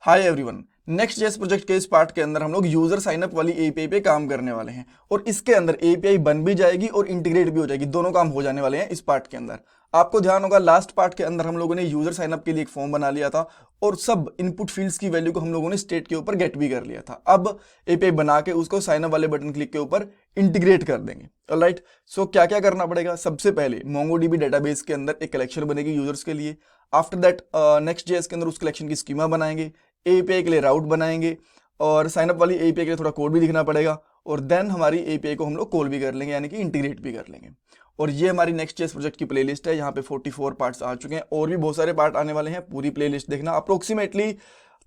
Hi everyone. Next JS project के इस part के अंदर हम लोग यूजर साइन अप वाली एपीआई पे काम करने वाले हैं और इसके अंदर एपीआई बन भी जाएगी और इंटीग्रेट भी हो जाएगी। दोनों काम हो जाने वाले हैं इस पार्ट के अंदर। आपको ध्यान होगा लास्ट पार्ट के अंदर हम लोगों ने यूजर साइन अप के लिए एक फॉर्म बना लिया था और सब इनपुट फील्ड्स की वैल्यू को हम लोगों ने स्टेट के ऊपर गेट भी कर लिया था। अब एपीआई बना के उसको साइन अप वाले बटन क्लिक के ऊपर इंटीग्रेट कर देंगे। ऑलराइट, सो क्या क्या करना पड़ेगा? सबसे पहले मोंगोडीबी डेटाबेस के अंदर एक कलेक्शन बनेगी यूजर्स के लिए। आफ्टर दैट नेक्स्ट जेएस के अंदर उस कलेक्शन की स्कीमा बनाएंगे, एपीआई के लिए राउट बनाएंगे और साइनअप वाली एपीआई के लिए थोड़ा कोड भी लिखना पड़ेगा और देन हमारी एपीआई को हम लोग कॉल भी कर लेंगे, यानी कि इंटीग्रेट भी कर लेंगे। और ये हमारी नेक्स्ट जेएस प्रोजेक्ट की प्लेलिस्ट है। यहाँ पे 44 पार्ट्स आ चुके हैं और भी बहुत सारे पार्ट आने वाले हैं। पूरी प्लेलिस्ट देखना। अप्रोक्सीमेटली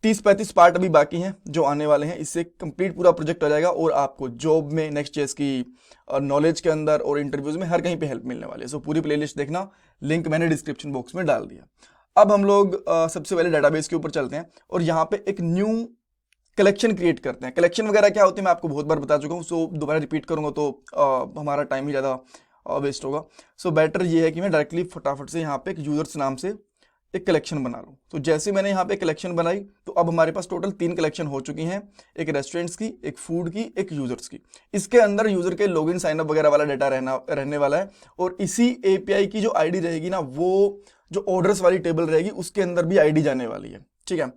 30-35 पार्ट अभी बाकी हैं जो आने वाले हैं। इससे कंप्लीट पूरा प्रोजेक्ट हो जाएगा और आपको जॉब में नेक्स्ट जेएस की नॉलेज के अंदर और इंटरव्यूज में हर कहीं पे हेल्प मिलने वाली है। सो पूरी प्लेलिस्ट देखना, लिंक मैंने डिस्क्रिप्शन बॉक्स में डाल दिया। अब हम लोग सबसे पहले डेटाबेस के ऊपर चलते हैं और यहाँ पे एक न्यू कलेक्शन क्रिएट करते हैं। कलेक्शन वगैरह क्या होती है मैं आपको बहुत बार बता चुका हूँ, सो दोबारा रिपीट करूंगा तो हमारा टाइम ही ज़्यादा वेस्ट होगा। सो बेटर ये है कि मैं डायरेक्टली फटाफट से यहाँ पे एक यूजर्स नाम से एक कलेक्शन बना लूँ। तो जैसे मैंने यहाँ पे कलेक्शन बनाई तो अब हमारे पास टोटल 3 कलेक्शन हो चुकी हैं, एक रेस्टोरेंट्स की, एक फूड की, एक यूजर्स की। इसके अंदर यूजर के लॉगिन साइनअप वगैरह वाला डाटा रहने वाला है और इसी एपीआई की जो आईडी रहेगी ना, वो जो ऑर्डर्स वाली टेबल रहेगी उसके अंदर भी आईडी जाने वाली है। ठीक है,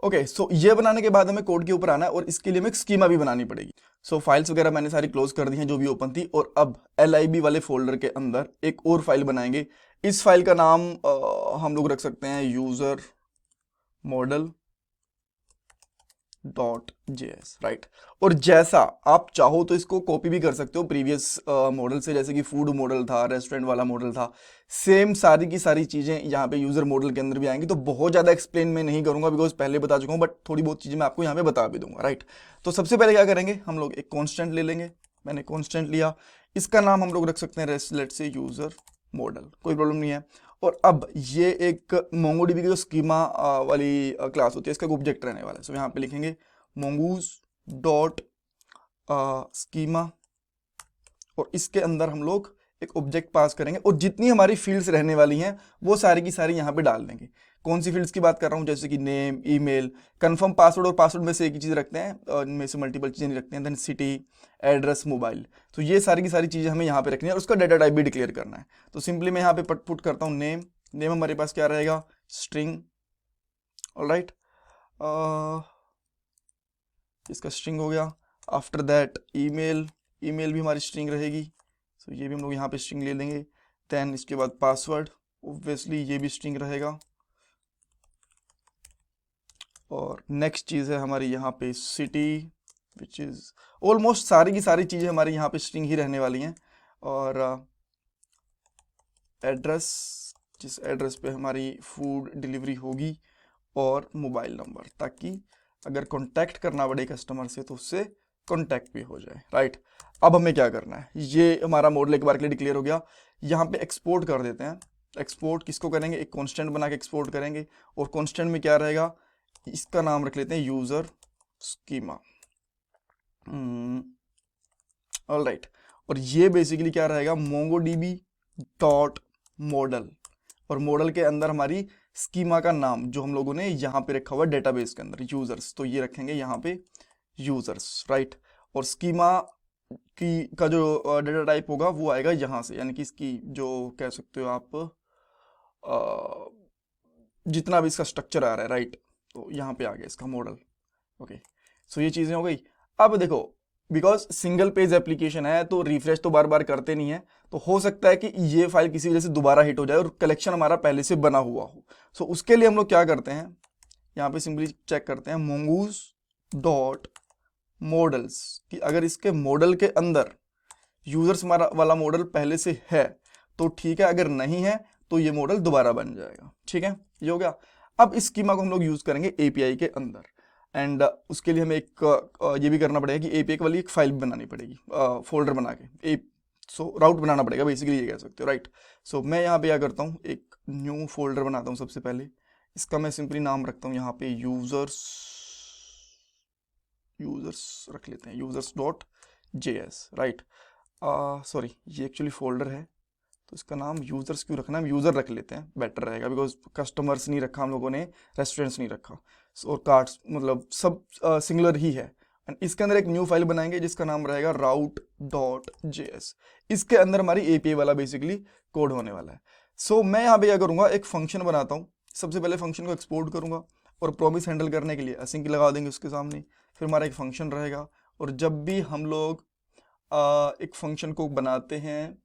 ओके। सो ये बनाने के बाद हमें कोड के ऊपर आना है और इसके लिए हमें एक स्कीमा भी बनानी पड़ेगी। सो फाइल्स वगैरह मैंने सारी क्लोज कर दी हैं जो भी ओपन थी और अब LIB वाले फोल्डर के अंदर एक और फाइल बनाएंगे। इस फाइल का नाम हम लोग रख सकते हैं यूजर मॉडल .js, राइट। और जैसा आप चाहो तो इसको कॉपी भी कर सकते हो प्रीवियस मॉडल से, जैसे कि फूड मॉडल था, रेस्टोरेंट वाला मॉडल था, सेम सारी की सारी चीज़ें यहाँ पे यूज़र मॉडल के अंदर भी आएंगी। तो बहुत ज़्यादा एक्सप्लेन मैं नहीं करूँगा बिकॉज पहले बता चुका हूँ, बट थोड़ी बहुत चीज़ें मैं आपको यहाँ पे बता भी दूंगा, राइट। तो सबसे पहले क्या करेंगे, हम लोग एक कॉन्स्टेंट ले लेंगे। मैंने कॉन्स्टेंट लिया, इसका नाम हम लोग रख सकते हैं लेट्स से यूज़र मॉडल, कोई प्रॉब्लम नहीं है। और अब ये एक मोंगोडीबी की जो स्कीमा वाली क्लास होती है इसका ऑब्जेक्ट रहने वाला है। सो यहाँ पे लिखेंगे mongoose डॉट स्कीमा और इसके अंदर हम लोग एक ऑब्जेक्ट पास करेंगे और जितनी हमारी फील्ड्स रहने वाली हैं वो सारी की सारी यहाँ पे डाल देंगे। कौन सी फील्ड्स की बात कर रहा हूँ, जैसे कि नेम, ईमेल, कंफर्म पासवर्ड, और पासवर्ड में से एक ही चीज़ रखते हैं, इनमें से मल्टीपल चीज़ें नहीं रखते हैं, देन सिटी, एड्रेस, मोबाइल। तो ये सारी की सारी चीज़ें हमें यहाँ पे रखनी है और उसका डाटा टाइप भी डिक्लेयर करना है। तो सिंपली मैं यहाँ पे पुट करता हूँ नेम। नेम हमारे पास क्या रहेगा, स्ट्रिंग। ऑलराइट, इसका स्ट्रिंग हो गया। आफ्टर दैट ईमेल, ईमेल भी हमारी स्ट्रिंग रहेगी। सो ये भी हम लोग यहाँ पे स्ट्रिंग ले लेंगे। देन इसके बाद पासवर्ड, ऑब्वियसली ये भी स्ट्रिंग रहेगा। और नेक्स्ट चीज़ है हमारी यहाँ पे सिटी, विच इज़ ऑलमोस्ट सारी की सारी चीज़ें हमारी यहाँ पे स्ट्रिंग ही रहने वाली हैं। और एड्रेस, जिस एड्रेस पे हमारी फूड डिलीवरी होगी, और मोबाइल नंबर, ताकि अगर कांटेक्ट करना पड़े कस्टमर से तो उससे कांटेक्ट भी हो जाए, राइट। अब हमें क्या करना है, ये हमारा मॉडल एक बार के लिए डिक्लेयर हो गया। यहाँ पे एक्सपोर्ट कर देते हैं। एक्सपोर्ट किसको करेंगे, एक कांस्टेंट बना के एक्सपोर्ट करेंगे और कांस्टेंट में क्या रहेगा, इसका नाम रख लेते हैं यूजर स्कीमा। ऑलराइट, और ये बेसिकली क्या रहेगा, मोंगोडीबी डॉट मॉडल, और मॉडल के अंदर हमारी स्कीमा का नाम जो हम लोगों ने यहाँ पे रखा हुआ है डेटाबेस के अंदर, यूजर्स, तो ये रखेंगे यहाँ पे यूजर्स, राइट। और स्कीमा की का जो डेटा टाइप होगा वो आएगा यहाँ से, यानी कि इसकी जो कह सकते हो आप जितना भी इसका स्ट्रक्चर आ रहा है, राइट, तो यहाँ पे आ गया इसका मॉडल। ओके, सो ये चीज़ें हो गई। अब देखो, बिकॉज सिंगल पेज एप्लीकेशन है तो रिफ्रेश तो बार बार करते नहीं है, तो हो सकता है कि ये फाइल किसी वजह से दोबारा हिट हो जाए और कलेक्शन हमारा पहले से बना हुआ हो। सो उसके लिए हम लोग क्या करते हैं, यहाँ पे सिंपली चेक करते हैं mongoose डॉट मॉडल्स कि अगर इसके मॉडल के अंदर यूजर्स वाला मॉडल पहले से है तो ठीक है, अगर नहीं है तो ये मॉडल दोबारा बन जाएगा। ठीक है, ये हो गया। अब इस स्कीमा को हम लोग यूज करेंगे एपीआई के अंदर, एंड उसके लिए हमें एक ये भी करना पड़ेगा कि एपीआई वाली एक फाइल बनानी पड़ेगी, फोल्डर बना के, सो राउट बनाना पड़ेगा, बेसिकली ये कह सकते हो, राइट। सो मैं यहाँ पे क्या करता हूँ, एक न्यू फोल्डर बनाता हूँ सबसे पहले। इसका मैं सिंपली नाम रखता हूँ यहाँ पे यूजर्स रख लेते हैं, users dot JS, right. Sorry, ये एक्चुअली फोल्डर है तो इसका नाम यूजर्स क्यों रखना है, हम यूजर रख लेते हैं, बेटर रहेगा, बिकॉज कस्टमर्स नहीं रखा हम लोगों ने, रेस्टोरेंट्स नहीं रखा। और कार्ड्स मतलब सब सिंगुलर ही है। एंड इसके अंदर एक न्यू फाइल बनाएंगे जिसका नाम रहेगा route.js। इसके अंदर हमारी एपीआई वाला बेसिकली कोड होने वाला है। सो मैं यहाँ पे क्या करूँगा, एक फंक्शन बनाता हूँ। सबसे पहले फंक्शन को एक्सपोर्ट करूँगा और प्रॉमिस हैंडल करने के लिए असिंक लगा देंगे उसके सामने। फिर हमारा एक फंक्शन रहेगा, और जब भी हम लोग एक फंक्शन को बनाते हैं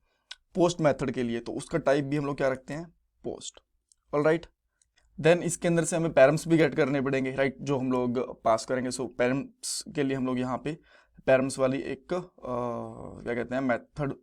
पोस्ट मेथड के लिए, तो उसका टाइप भी हम लोग क्या रखते हैं, पोस्ट। ऑलराइट, देन इसके अंदर से हमें पैरम्स भी गेट करने पड़ेंगे, राइट, जो हम लोग पास करेंगे। सो पैरम्स के लिए हम लोग यहाँ पे पैरम्स वाली एक क्या कहते हैं मेथड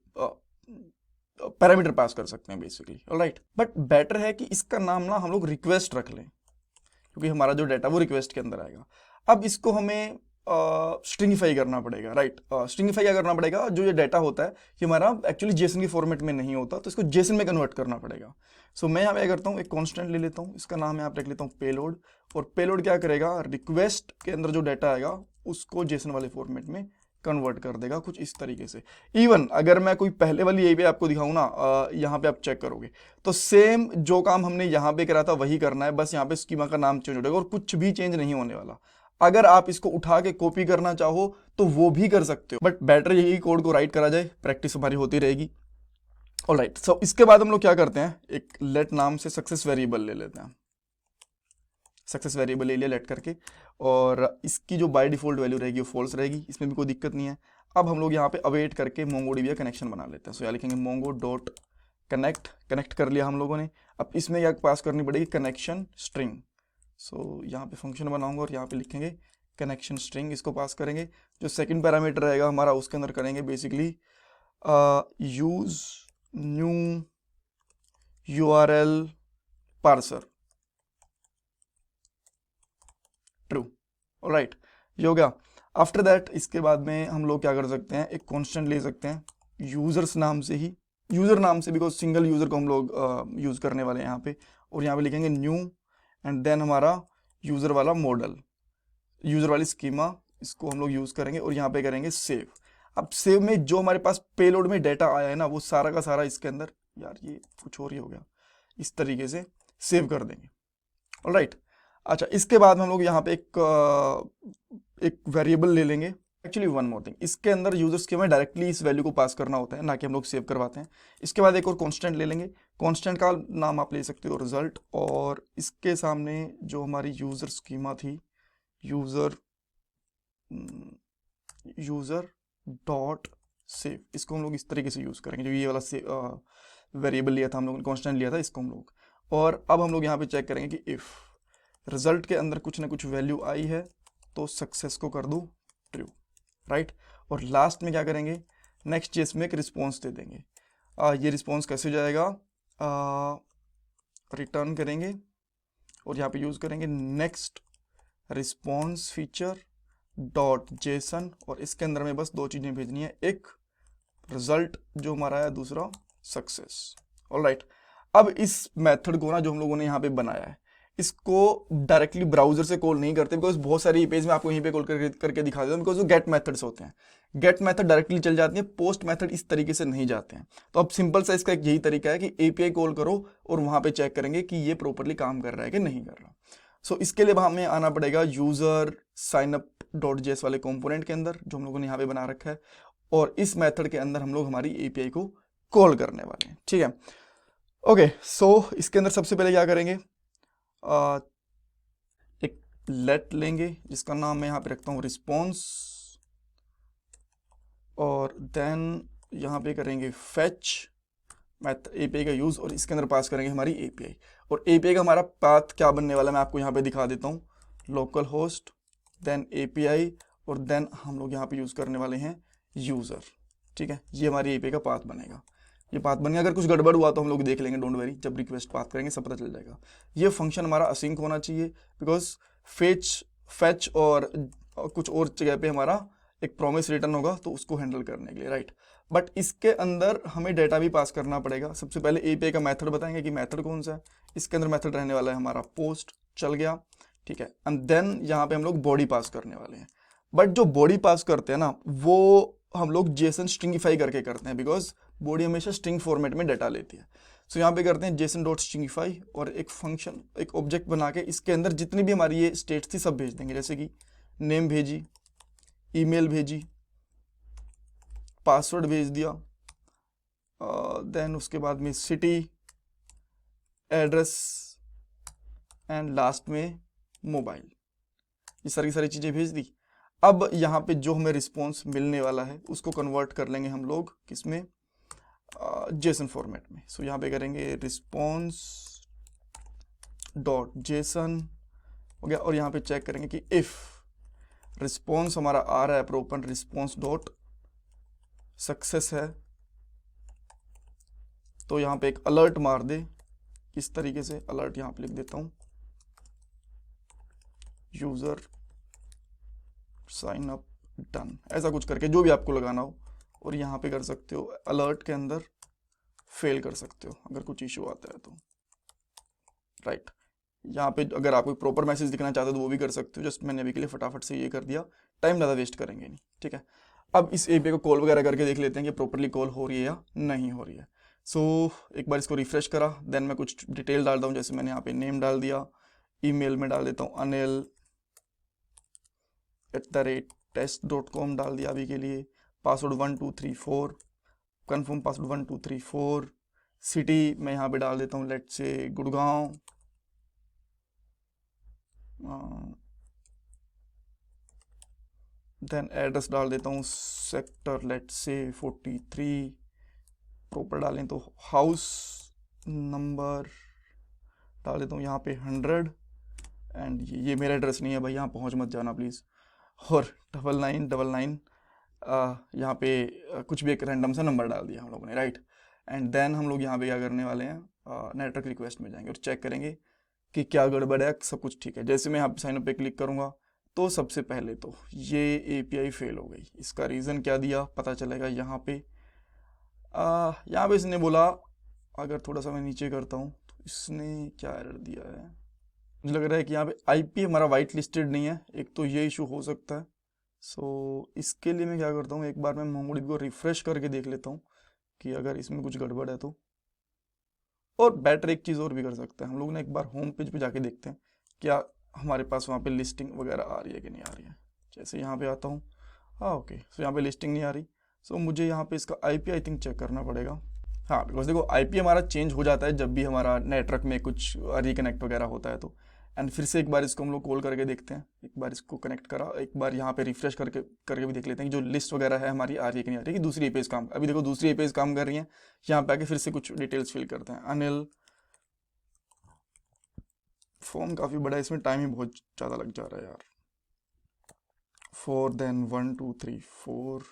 पैरामीटर पास कर सकते हैं बेसिकली। ऑलराइट, बट बेटर है कि इसका नाम ना हम लोग रिक्वेस्ट रख लें, क्योंकि हमारा जो डाटा वो रिक्वेस्ट के अंदर आएगा। अब इसको हमें स्ट्रिंगिफाई करना पड़ेगा, राइट। स्ट्रिंगिफाई क्या करना पड़ेगा, जो ये डाटा होता है कि हमारा एक्चुअली जेसन के फॉर्मेट में नहीं होता, तो इसको जेसन में कन्वर्ट करना पड़ेगा। सो मैं यहाँ पे क्या करता हूँ, एक कांस्टेंट ले लेता हूँ, इसका नाम यहाँ पे रख लेता हूँ पेलोड। और पेलोड क्या करेगा, रिक्वेस्ट के अंदर जो डाटा आएगा उसको जेसन वाले फॉर्मेट में कन्वर्ट कर देगा कुछ इस तरीके से। इवन अगर मैं कोई पहले वाली यही पे आपको दिखाऊं ना, यहाँ पे आप चेक करोगे तो सेम जो काम हमने यहाँ पे करा था वही करना है, बस यहाँ पे स्कीमा का नाम चेंज हो जाएगा और कुछ भी चेंज नहीं होने वाला। अगर आप इसको उठा के कॉपी करना चाहो तो वो भी कर सकते हो, बट बेटर यही कोड को राइट करा जाए, प्रैक्टिस हमारी होती रहेगी। ऑलराइट, सो इसके बाद हम लोग क्या करते हैं, एक लेट नाम से सक्सेस वेरिएबल ले लेते हैं। सक्सेस वेरिएबल ले लिया लेट करके, और इसकी जो बाय डिफॉल्ट वैल्यू रहेगी वो फॉल्स रहेगी, इसमें भी कोई दिक्कत नहीं है। अब हम लोग यहाँ पे अवेट करके मोंगोडीबी का कनेक्शन बना लेते हैं। सो यहाँ लिखेंगे मोंगो डॉट कनेक्ट, कनेक्ट कर लिया हम लोगों ने। अब इसमें क्या पास करनी पड़ेगी, कनेक्शन स्ट्रिंग। सो यहाँ पे फंक्शन बनाऊंगा और यहाँ पे लिखेंगे कनेक्शन स्ट्रिंग, इसको पास करेंगे। जो सेकंड पैरामीटर रहेगा हमारा उसके अंदर करेंगे basically use new URL parser, true. Alright, ये हो गया। आफ्टर दैट इसके बाद में हम लोग क्या कर सकते हैं, एक कांस्टेंट ले सकते हैं यूजर्स नाम से ही, यूजर नाम से, बिकॉज सिंगल यूजर को हम लोग यूज करने वाले हैं यहाँ पे। और यहाँ पे लिखेंगे न्यू एंड देन हमारा यूजर वाला मॉडल, यूजर वाली स्कीमा, इसको हम लोग यूज करेंगे और यहाँ पे करेंगे सेव। अब सेव में जो हमारे पास पेलोड में डाटा आया है ना, वो सारा का सारा इसके अंदर, यार ये कुछ और ही हो गया, इस तरीके से सेव कर देंगे। ऑलराइट, अच्छा, इसके बाद हम लोग यहाँ पे एक वेरिएबल ले लेंगे। एक्चुअली वन मोर थिंग, इसके अंदर यूजर्स के में डायरेक्टली इस वैल्यू को पास करना होता है, ना कि हम लोग सेव करवाते हैं। इसके बाद एक और कांस्टेंट ले लेंगे, कांस्टेंट का नाम आप ले सकते हो रिजल्ट, और इसके सामने जो हमारी यूजर स्कीमा थी, यूजर डॉट सेव, इसको हम लोग इस तरीके से यूज करेंगे। जो ये वाला वेरिएबल लिया था हम लोगों ने, कांस्टेंट लिया था, इसको हम लोग। और अब हम लोग यहाँ पे चेक करेंगे कि इफ रिजल्ट के अंदर कुछ ना कुछ वैल्यू आई है तो सक्सेस को कर दूं ट्रू, राइट। और लास्ट में क्या करेंगे, नेक्स्ट जेस में एक रिस्पॉन्स दे देंगे। ये रिस्पॉन्स कैसे जाएगा, रिटर्न करेंगे और यहाँ पे यूज करेंगे next response feature dot JSON, और इसके अंदर में बस दो चीजें भेजनी है, एक रिजल्ट जो हमारा है, दूसरा सक्सेस। ऑलराइट, अब इस मेथड को ना जो हम लोगों ने यहाँ पे बनाया है, इसको डायरेक्टली ब्राउजर से कॉल नहीं करते, बिकॉज बहुत सारी पेज में आपको यहीं पे कॉल करके दिखा देता हूं, बिकॉज वो गेट मेथड्स होते हैं। गेट मेथड डायरेक्टली चल जाती है, पोस्ट मेथड इस तरीके से नहीं जाते हैं। तो अब सिंपल सा इसका एक यही तरीका है कि एपीआई कॉल करो और वहां पे चेक करेंगे कि ये प्रॉपरली काम कर रहा है कि नहीं कर रहा। सो इसके लिए हमें आना पड़ेगा यूजर साइनअप डॉट जेएस वाले कंपोनेंट के अंदर, जो हम लोगों ने यहाँ पे बना रखा है, और इस मेथड के अंदर हम लोग हमारी एपीआई को कॉल करने वाले हैं। ठीक है, ओके। सो इसके अंदर सबसे पहले क्या करेंगे, एक लेट लेंगे जिसका नाम मैं यहाँ पे रखता हूँ रिस्पॉन्स, और देन यहाँ पे करेंगे फेच मैथ एपीआई का यूज, और इसके अंदर पास करेंगे हमारी एपीआई। और एपीआई का हमारा पाथ क्या बनने वाला है मैं आपको यहाँ पे दिखा देता हूँ, लोकल होस्ट देन एपीआई, और देन हम लोग यहाँ पे यूज करने वाले हैं यूजर। ठीक है, ये हमारी एपीआई का पाथ बनेगा। ये पाथ बन गया, अगर कुछ गड़बड़ हुआ तो हम लोग देख लेंगे, डोंट वरी, जब रिक्वेस्ट पाथ करेंगे सब पता चल जाएगा। ये फंक्शन हमारा असिंक होना चाहिए, बिकॉज फेच और कुछ और जगह पे हमारा एक प्रॉमिस रिटर्न होगा, तो उसको हैंडल करने के लिए, राइट। बट इसके अंदर हमें डेटा भी पास करना पड़ेगा। सबसे पहले एपीआई का मेथड बताएंगे कि मेथड कौन सा है। इसके अंदर मेथड रहने वाला है हमारा पोस्ट, चल गया, ठीक है। एंड देन यहाँ पे हम लोग बॉडी पास करने वाले हैं। बट जो बॉडी पास करते हैं ना, वो हम लोग जेसन स्ट्रिंगिफाई करके करते हैं, बिकॉज बॉडी हमेशा स्ट्रिंग फॉर्मेट में डाटा लेती है। सो यहाँ पे करते हैं json.stringify और एक फंक्शन, एक ऑब्जेक्ट बना के इसके अंदर जितनी भी हमारी ये स्टेट्स थी सब भेज देंगे। जैसे कि नेम भेजी, ईमेल भेजी, पासवर्ड भेज दिया, देन उसके बाद में सिटी, एड्रेस एंड लास्ट में मोबाइल, ये सारी चीज़ें भेज दी। अब यहाँ पे जो हमें रिस्पॉन्स मिलने वाला है उसको कन्वर्ट कर लेंगे हम लोग किसमें, जेसन फॉर्मेट में। सो यहाँ पे करेंगे रिस्पॉन्स डॉट जेसन हो गया, और यहाँ पे चेक करेंगे कि इफ़ रिस्पॉन्स हमारा आ रहा है प्रॉपर, रिस्पॉन्स डॉट सक्सेस है, तो यहाँ पे एक अलर्ट मार दे। किस तरीके से अलर्ट यहाँ पे लिख देता हूँ, यूज़र साइन अप डन, ऐसा कुछ करके जो भी आपको लगाना हो। और यहाँ पे कर सकते हो अलर्ट के अंदर फेल कर सकते हो अगर कुछ इशू आता है तो, राइट। यहाँ पे अगर आप कोई प्रॉपर मैसेज दिखना चाहते हो तो वो भी कर सकते हो। जस्ट मैंने अभी के लिए फटाफट से ये कर दिया, टाइम ज़्यादा वेस्ट करेंगे नहीं, ठीक है। अब इस एपीआई को कॉल वगैरह करके देख लेते हैं कि प्रॉपरली कॉल हो रही है या नहीं हो रही है। सो एक बार इसको रिफ्रेश करा, देन मैं कुछ डिटेल डालता हूँ। जैसे मैंने यहाँ पे नेम डाल दिया, ईमेल में डाल देता हूँ anil@test.com डाल दिया अभी के लिए, पासवर्ड 1234, कन्फर्म पासवर्ड 1234, सिटी मैं यहाँ पे डाल देता हूँ let's say Gurgaon, then address डाल देता हूँ सेक्टर लेट्स से 43, प्रॉपर डालें तो हाउस नंबर डाल देता हूँ यहाँ पे 100, एंड ये मेरा एड्रेस नहीं है भाई, यहाँ पहुँच मत जाना प्लीज़। और 9999 यहाँ पे कुछ भी एक रैंडम सा नंबर डाल दिया हम लोगों ने, राइट। एंड देन हम लोग यहाँ पे क्या करने वाले हैं, नेटवर्क रिक्वेस्ट में जाएंगे और चेक करेंगे कि क्या गड़बड़ है, सब कुछ ठीक है। जैसे मैं यहाँ पे साइन अप पे क्लिक करूँगा तो सबसे पहले तो ये एपीआई फेल हो गई। इसका रीज़न क्या दिया पता चलेगा यहाँ पे। यहाँ पे इसने बोला, अगर थोड़ा सा मैं नीचे करता हूँ तो इसने क्या एरर दिया है, मुझे लग रहा है कि यहाँ पे आईपी हमारा वाइट लिस्टेड नहीं है, एक तो ये इशू हो सकता है। सो इसके लिए मैं क्या करता हूँ, एक बार मैं मोंगोडीबी को रिफ्रेश करके देख लेता हूँ कि अगर इसमें कुछ गड़बड़ है तो। और बेटर एक चीज़ और भी कर सकते हैं हम लोग ना, एक बार होम पेज पे जाके देखते हैं क्या हमारे पास वहाँ पे लिस्टिंग वगैरह आ रही है कि नहीं आ रही है। जैसे यहाँ पे आता हूँ, हाँ ओके, सो यहाँ पे लिस्टिंग नहीं आ रही। सो मुझे यहाँ पे इसका आईपी आई थिंक चेक करना पड़ेगा। हाँ, बिकॉज देखो आईपी हमारा चेंज हो जाता है जब भी हमारा नेटवर्क में कुछ रिकनेक्ट वगैरह होता है तो। एंड फिर से एक बार इसको हम लोग कॉल करके देखते हैं, एक बार इसको कनेक्ट करा, एक बार यहाँ पे रिफ्रेश करके भी देख लेते हैं कि जो लिस्ट वगैरह है हमारी आ रही है कि नहीं आ रही है, कि दूसरी एपीआई काम, अभी देखो दूसरी एपीआई काम कर रही है। यहाँ पे आके फिर से कुछ डिटेल्स फिल करते हैं। अनिल, फॉर्म काफ़ी बड़ा है, इसमें टाइम ही बहुत ज़्यादा लग जा रहा है यार। 4 then 1 2 3 4,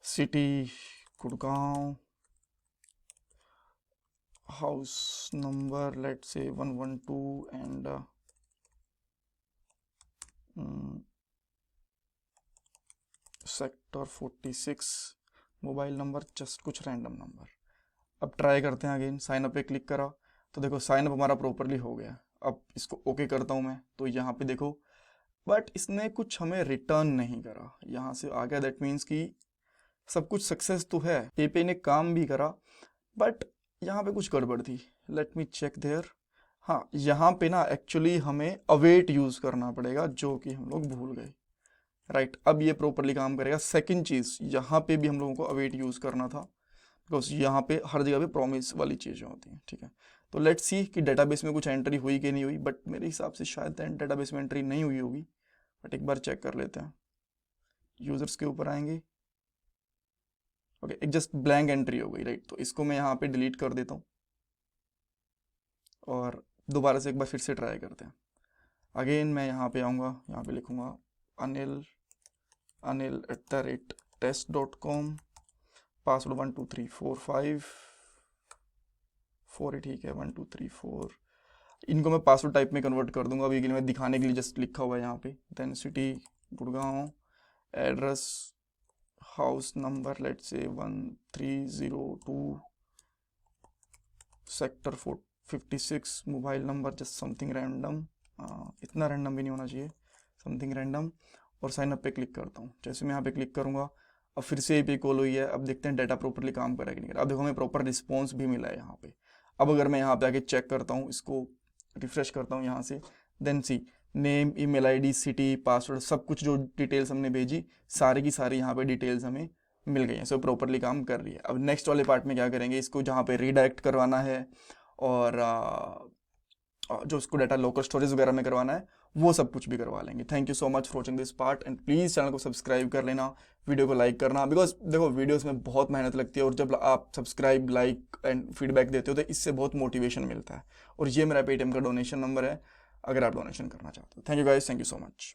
city Gurgaon, house number let's say 112 and sector 46, mobile number just कुछ रैंडम नंबर। अब ट्राई करते हैं अगेन, साइन अप पे क्लिक करा तो देखो साइन अप हमारा प्रॉपरली हो गया। अब इसको ओके करता हूँ मैं तो यहाँ पे देखो, बट इसने कुछ हमें रिटर्न नहीं करा, यहाँ से आ गया। दैट मीन्स कि सब कुछ सक्सेस तो है, एपीआई ने काम भी करा, बट यहाँ पे कुछ गड़बड़ थी। Let me check there. हाँ, यहाँ पे ना एक्चुअली हमें अवेट यूज़ करना पड़ेगा, जो कि हम लोग भूल गए, राइट। अब ये प्रॉपरली काम करेगा। सेकंड चीज़, यहाँ पे भी हम लोगों को अवेट यूज़ करना था, बिकॉज यहाँ पे हर जगह पे प्रॉमिस वाली चीज़ें होती हैं, ठीक है। तो लेट्स सी कि डेटाबेस में कुछ एंट्री हुई कि नहीं हुई, बट मेरे हिसाब से शायद डेटाबेस में एंट्री नहीं हुई होगी, बट एक बार चेक कर लेते हैं। यूज़र्स के ऊपर आएंगे, ओके, एक जस्ट ब्लैंक एंट्री हो गई, राइट। तो इसको मैं यहाँ पे डिलीट कर देता हूँ और दोबारा से एक बार फिर से ट्राई करते हैं। अगेन मैं यहाँ पे आऊँगा, यहाँ पे लिखूँगा anil@test.com, पासवर्ड 12345 4 ही ठीक है, 1234। इनको मैं पासवर्ड टाइप में कन्वर्ट कर दूंगा अभी के लिए, मैं दिखाने के लिए जस्ट लिखा हुआ है यहाँ पे। Then city Gurgaon, address house number let's say 1302, sector 56, mobile number just something random, इतना रैंडम भी नहीं होना चाहिए, समथिंग रैंडम। और साइन अप पे क्लिक करता हूँ। जैसे मैं यहाँ पे क्लिक करूँगा, अब फिर से एपीआई कॉल हुई है। अब देखते हैं डाटा प्रॉपरली काम कर रहा है कि नहीं कर रहा। अब देखो हमें प्रॉपर रिस्पॉन्स भी मिला है यहाँ पे। अब अगर मैं यहाँ पे आके चेक करता हूँ, इसको रिफ्रेश करता हूँ यहाँ से, then see name, email ID, city, password, सब कुछ जो डिटेल्स हमने भेजी सारी की सारी यहाँ पे डिटेल्स हमें मिल गई हैं। सो प्रॉपरली काम कर रही है। अब नेक्स्ट वाले पार्ट में क्या करेंगे, इसको जहाँ पे रीडायरेक्ट करवाना है और जो उसको डाटा लोकल स्टोरेज वगैरह में करवाना है वो सब कुछ भी करवा लेंगे। Thank you so much for watching this part and please channel को सब्सक्राइब कर लेना, वीडियो को लाइक करना, बिकॉज देखो वीडियोस में बहुत मेहनत लगती है और जब आप सब्सक्राइब, लाइक एंड फीडबैक देते हो तो इससे बहुत मोटिवेशन मिलता है। और ये मेरा पेटीएम का डोनेशन नंबर है अगर आप डोनेशन करना चाहते हो। Thank you guys, thank you so much.